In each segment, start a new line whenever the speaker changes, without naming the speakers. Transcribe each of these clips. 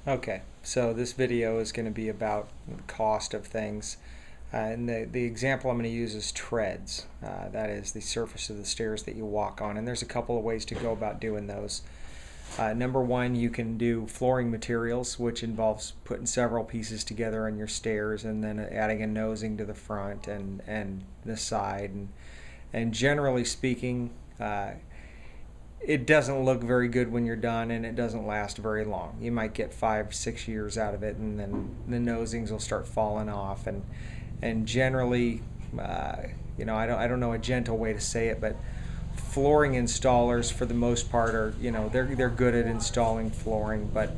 Okay, so this video is going to be about the cost of things. And the example I'm going to use is treads. That is the surface of the stairs that you walk on. And there's a couple of ways to go about doing those. Number one, you can do flooring materials, which involves putting several pieces together on your stairs and then adding a nosing to the front and the side. And generally speaking, it doesn't look very good when you're done, and it doesn't last very long. You might get 5-6 years out of it, and then the nosings will start falling off. And generally, I don't know a gentle way to say it, but flooring installers for the most part are, they're good at installing flooring, but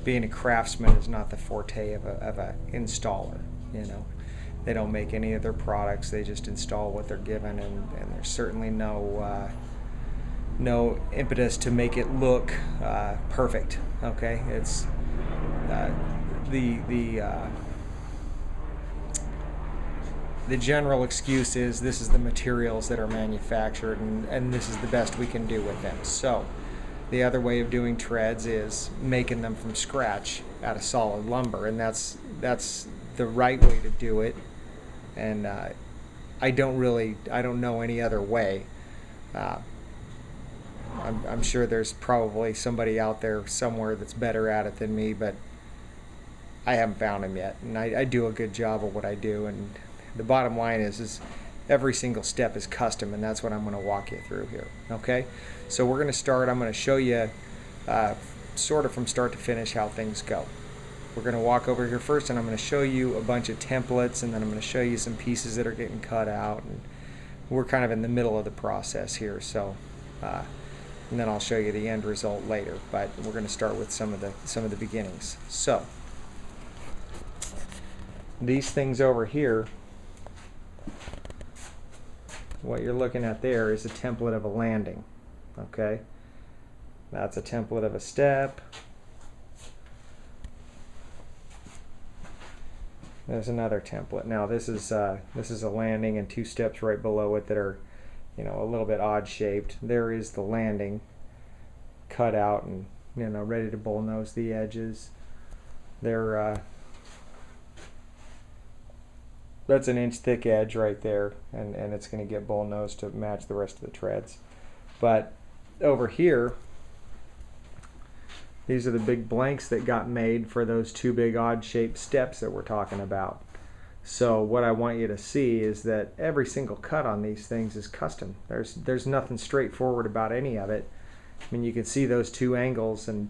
being a craftsman is not the forte of a installer. They don't make any of their products; they just install what they're given, and there's certainly no impetus to make it look perfect. Okay, it's the general excuse is this is the materials that are manufactured, and this is the best we can do with them. So the other way of doing treads is making them from scratch out of solid lumber, and that's the right way to do it. And I don't know any other way. I'm sure there's probably somebody out there somewhere that's better at it than me, but I haven't found him yet. And I do a good job of what I do. And the bottom line is every single step is custom, and that's what I'm going to walk you through here. Okay? So we're going to start. I'm going to show you sort of from start to finish how things go. We're going to walk over here first, and I'm going to show you a bunch of templates, and then I'm going to show you some pieces that are getting cut out. And we're kind of in the middle of the process here, so and then I'll show you the end result later. But we're going to start with some of the beginnings. So these things over here, what you're looking at there is a template of a landing. Okay, that's a template of a step. There's another template. Now this is a landing and two steps right below it that are, a little bit odd shaped. There is the landing cut out and ready to bullnose the edges. That's an inch thick edge right there, and it's going to get bullnosed to match the rest of the treads. But over here, these are the big blanks that got made for those two big odd shaped steps that we're talking about. So what I want you to see is that every single cut on these things is custom. There's nothing straightforward about any of it. I mean, you can see those two angles, and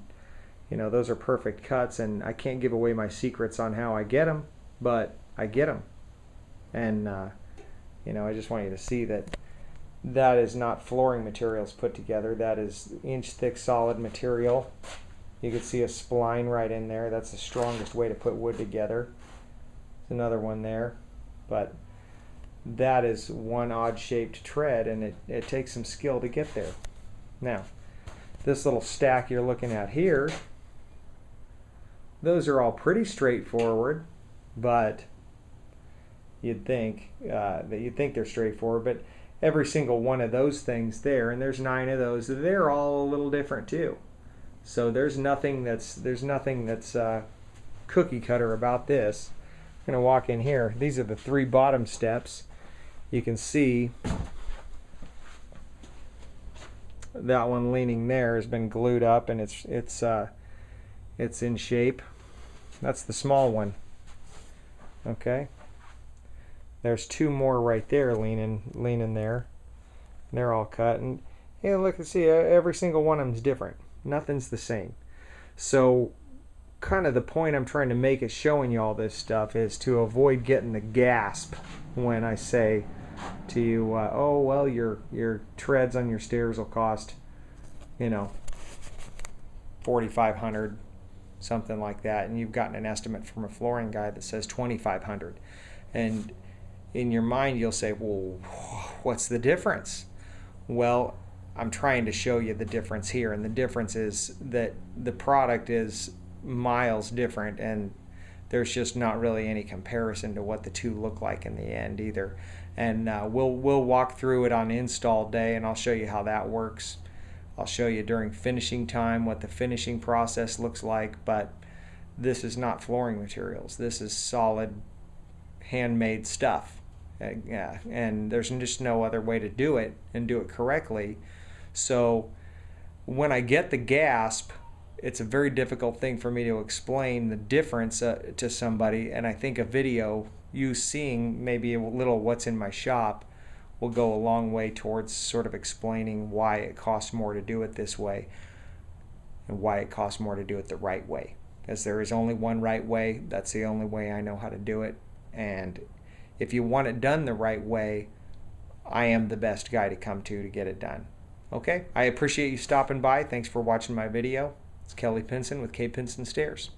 those are perfect cuts, and I can't give away my secrets on how I get them, but I get them. And I just want you to see that is not flooring materials put together. That is inch thick solid material. You can see a spline right in there. That's the strongest way to put wood together. There's another one there, but that is one odd shaped tread, and it takes some skill to get there. Now, this little stack you're looking at here, those are all pretty straightforward, but you'd think they're straightforward, but every single one of those things there, and there's 9 of those, they're all a little different too. So there's nothing that's cookie cutter about this. I'm going to walk in here. These are the 3 bottom steps. You can see that one leaning there has been glued up, and it's in shape. That's the small one. Okay. There's 2 more right there leaning there. They're all cut, and look, see, every single one of them is different. Nothing's the same. So kind of the point I'm trying to make is showing you all this stuff is to avoid getting the gasp when I say to you, oh well, your treads on your stairs will cost $4,500, something like that, and you've gotten an estimate from a flooring guy that says $2,500, and in your mind you'll say, well, what's the difference? Well, I'm trying to show you the difference here, and the difference is that the product is miles different, and there's just not really any comparison to what the two look like in the end either. And we'll walk through it on install day, and I'll show you how that works. I'll show you during finishing time what the finishing process looks like, but this is not flooring materials. This is solid handmade stuff. Yeah, and there's just no other way to do it and do it correctly. So when I get the gasp, it's a very difficult thing for me to explain the difference to somebody, and I think a video, you seeing maybe a little what's in my shop, will go a long way towards sort of explaining why it costs more to do it this way and why it costs more to do it the right way. Because there is only one right way. That's the only way I know how to do it. And if you want it done the right way, I am the best guy to come to get it done. Okay, I appreciate you stopping by. Thanks for watching my video. It's Kelly Pinson with K. Pinson Stairs.